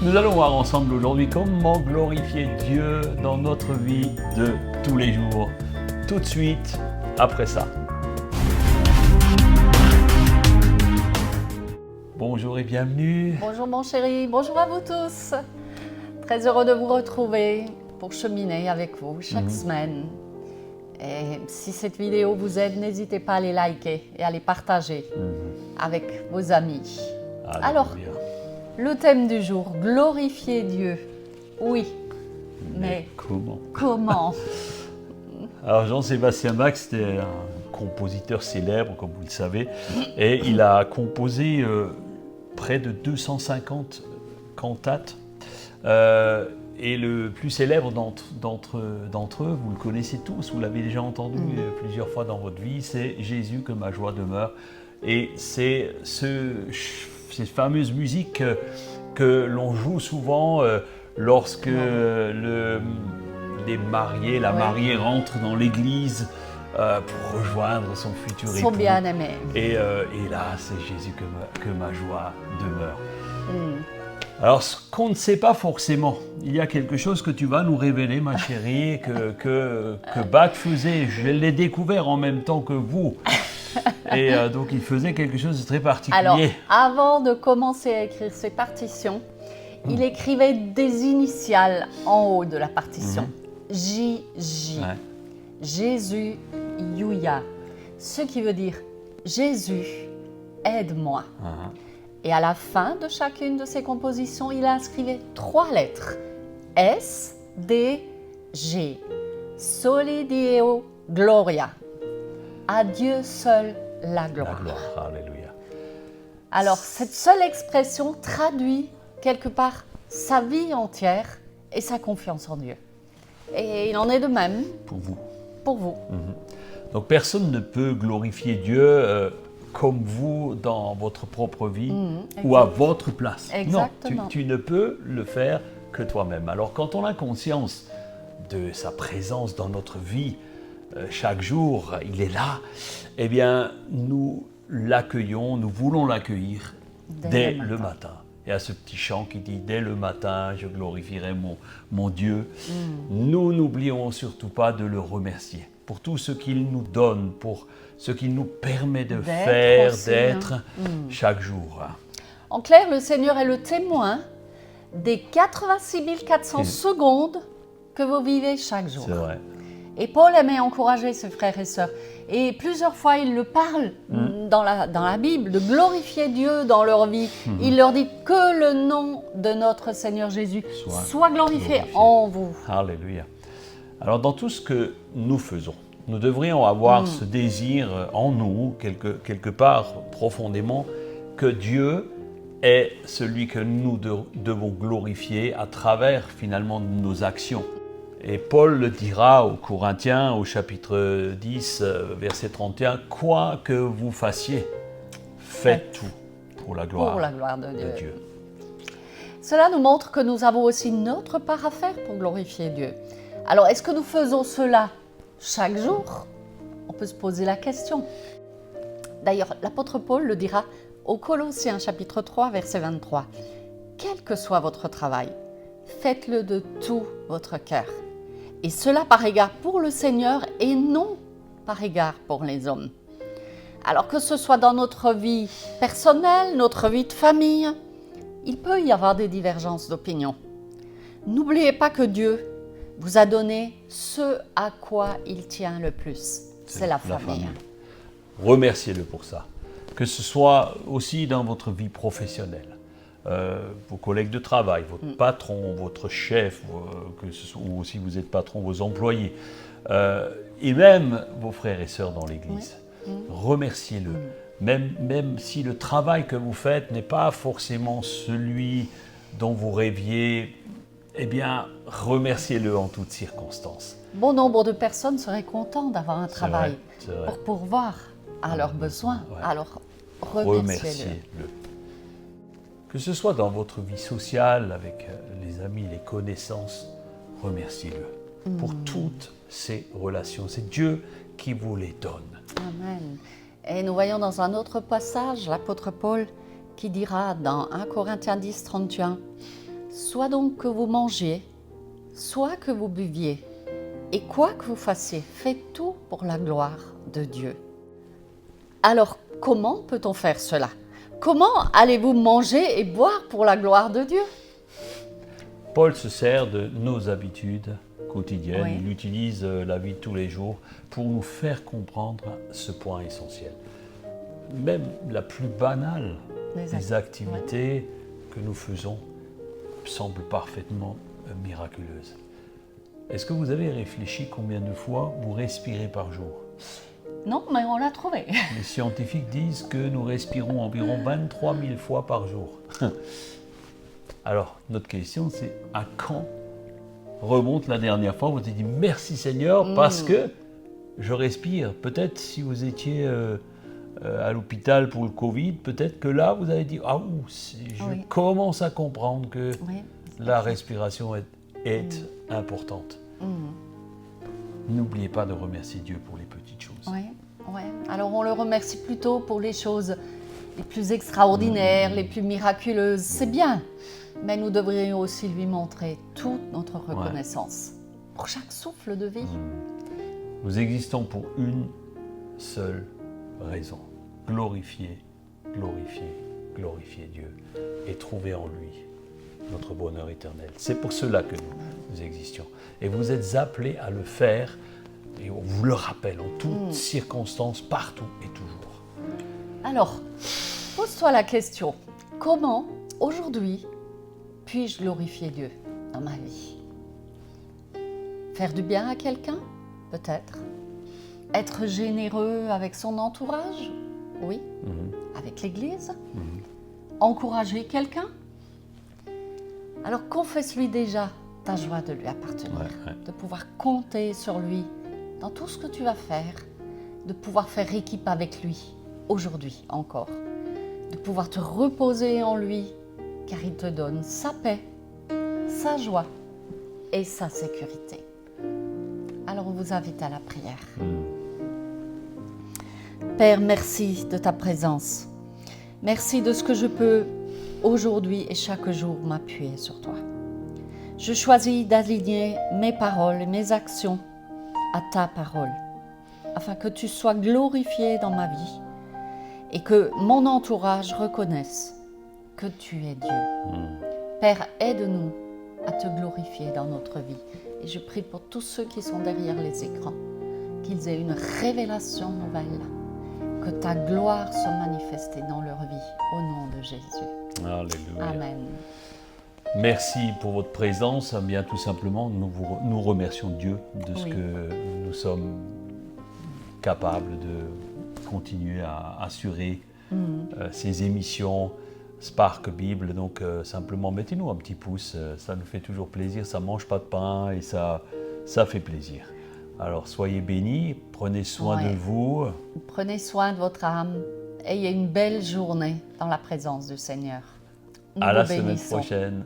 Nous allons voir ensemble aujourd'hui comment glorifier Dieu dans notre vie de tous les jours. Tout de suite, après ça. Bonjour et bienvenue. Bonjour mon chéri, bonjour à vous tous. Très heureux de vous retrouver pour cheminer avec vous chaque semaine. Et si cette vidéo vous aide, n'hésitez pas à les liker et à les partager avec vos amis. Alléluia. Alors, le thème du jour, glorifier Dieu. Oui, mais comment? Alors Jean-Sébastien Bach, c'était un compositeur célèbre, comme vous le savez, et il a composé près de 250 cantates. Et le plus célèbre d'entre eux, vous le connaissez tous, vous l'avez déjà entendu plusieurs fois dans votre vie, c'est « Jésus que ma joie demeure ». Et c'est ces fameuses musiques que l'on joue souvent lorsque la mariée rentre dans l'église pour rejoindre son futur époux. Son bien-aimé. Et là, c'est Jésus que ma joie demeure. Alors, ce qu'on ne sait pas forcément, il y a quelque chose que tu vas nous révéler, ma chérie, que Bach faisait. Je l'ai découvert en même temps que vous. Et donc, il faisait quelque chose de très particulier. Alors, avant de commencer à écrire ses partitions, il écrivait des initiales en haut de la partition. JJ. Ouais. Jésus, Yuya. Ce qui veut dire Jésus, aide-moi. Et à la fin de chacune de ses compositions, il inscrivait 3 lettres. S, D, G. Soli Deo Gloria. À Dieu seul la gloire. La gloire, alléluia. Alors, cette seule expression traduit quelque part sa vie entière et sa confiance en Dieu. Et il en est de même Pour vous. pour vous. Donc, personne ne peut glorifier Dieu comme vous dans votre propre vie ou à votre place. Exactement. Non, tu ne peux le faire que toi-même. Alors, quand on a conscience de sa présence dans notre vie, chaque jour, il est là, eh bien, nous l'accueillons, nous voulons l'accueillir dès le matin. Il y a ce petit chant qui dit « Dès le matin, je glorifierai mon Dieu ». Nous n'oublions surtout pas de le remercier pour tout ce qu'il nous donne, pour ce qu'il nous permet de faire, aussi, d'être chaque jour. En clair, le Seigneur est le témoin des 86 400 secondes que vous vivez chaque jour. C'est vrai. Et Paul aimait encourager ses frères et sœurs. Et plusieurs fois, il le parle dans la Bible, de glorifier Dieu dans leur vie. Il leur dit que le nom de notre Seigneur Jésus soit glorifié en vous. Alléluia. Alors, dans tout ce que nous faisons, nous devrions avoir ce désir en nous, quelque part profondément, que Dieu est celui que nous devons glorifier à travers finalement nos actions. Et Paul le dira aux Corinthiens au chapitre 10, verset 31, « Quoi que vous fassiez, faites tout pour la gloire, de Dieu. » Cela nous montre que nous avons aussi notre part à faire pour glorifier Dieu. Alors, est-ce que nous faisons cela chaque jour? On peut se poser la question. D'ailleurs, l'apôtre Paul le dira aux Colossiens, chapitre 3, verset 23. « Quel que soit votre travail, faites-le de tout votre cœur. Et cela par égard pour le Seigneur et non par égard pour les hommes. » Alors que ce soit dans notre vie personnelle, notre vie de famille, il peut y avoir des divergences d'opinion. N'oubliez pas que Dieu vous a donné ce à quoi il tient le plus. C'est la famille. Remerciez-le pour ça. Que ce soit aussi dans votre vie professionnelle. Vos collègues de travail, votre patron, votre chef, ou si vous êtes patron, vos employés, et même vos frères et sœurs dans l'Église. Remerciez-le. Même si le travail que vous faites n'est pas forcément celui dont vous rêviez, eh bien, remerciez-le en toutes circonstances. Bon nombre de personnes seraient contentes d'avoir un travail vrai. pour pourvoir à leurs besoins. Alors, remerciez-le. Que ce soit dans votre vie sociale, avec les amis, les connaissances, remerciez-le pour toutes ces relations. C'est Dieu qui vous les donne. Amen. Et nous voyons dans un autre passage l'apôtre Paul qui dira dans 1 Corinthiens 10, 31, « soit donc que vous mangiez, soit que vous buviez, et quoi que vous fassiez, faites tout pour la gloire de Dieu. Alors, comment peut-on faire cela? Comment allez-vous manger et boire pour la gloire de Dieu? Paul se sert de nos habitudes quotidiennes, Oui. il utilise la vie de tous les jours pour nous faire comprendre ce point essentiel. Même la plus banale des activités que nous faisons semble parfaitement miraculeuse. Est-ce que vous avez réfléchi combien de fois vous respirez par jour? Non, mais on l'a trouvé. Les scientifiques disent que nous respirons environ 23 000 fois par jour. Alors, notre question, c'est à quand remonte la dernière fois où vous avez dit merci Seigneur parce que je respire. Peut-être si vous étiez à l'hôpital pour le Covid, peut-être que là vous avez dit ah je commence à comprendre que la respiration est importante. N'oubliez pas de remercier Dieu pour les petites choses. Oui. Alors on le remercie plutôt pour les choses les plus extraordinaires, les plus miraculeuses. C'est bien, mais nous devrions aussi lui montrer toute notre reconnaissance pour chaque souffle de vie. Nous existons pour une seule raison. Glorifier Dieu et trouver en lui notre bonheur éternel. C'est pour cela que nous existions. Et vous êtes appelés à le faire, et on vous le rappelle en toutes circonstances, partout et toujours. Alors, pose-toi la question, comment aujourd'hui puis-je glorifier Dieu dans ma vie? Faire du bien à quelqu'un? Peut-être. Être généreux avec son entourage? Oui. Avec l'Église? Encourager quelqu'un? Alors confesse-lui déjà ta joie de lui appartenir, de pouvoir compter sur lui dans tout ce que tu vas faire, de pouvoir faire équipe avec lui aujourd'hui encore, de pouvoir te reposer en lui car il te donne sa paix, sa joie et sa sécurité. Alors on vous invite à la prière. Père, merci de ta présence. Merci de ce que je peux aujourd'hui et chaque jour m'appuyer sur toi. Je choisis d'aligner mes paroles et mes actions à ta parole, afin que tu sois glorifié dans ma vie et que mon entourage reconnaisse que tu es Dieu. Père, aide-nous à te glorifier dans notre vie. Et je prie pour tous ceux qui sont derrière les écrans, qu'ils aient une révélation nouvelle, que ta gloire soit manifestée dans leur vie, au nom de Jésus. Alléluia. Amen. Merci pour votre présence. Bien tout simplement, nous remercions Dieu de ce que nous sommes capables de continuer à assurer ces émissions Spark Bible. Donc simplement mettez-nous un petit pouce, ça nous fait toujours plaisir, ça ne mange pas de pain et ça fait plaisir. Alors soyez bénis, prenez soin de vous. Prenez soin de votre âme, ayez une belle journée dans la présence du Seigneur. À la semaine prochaine.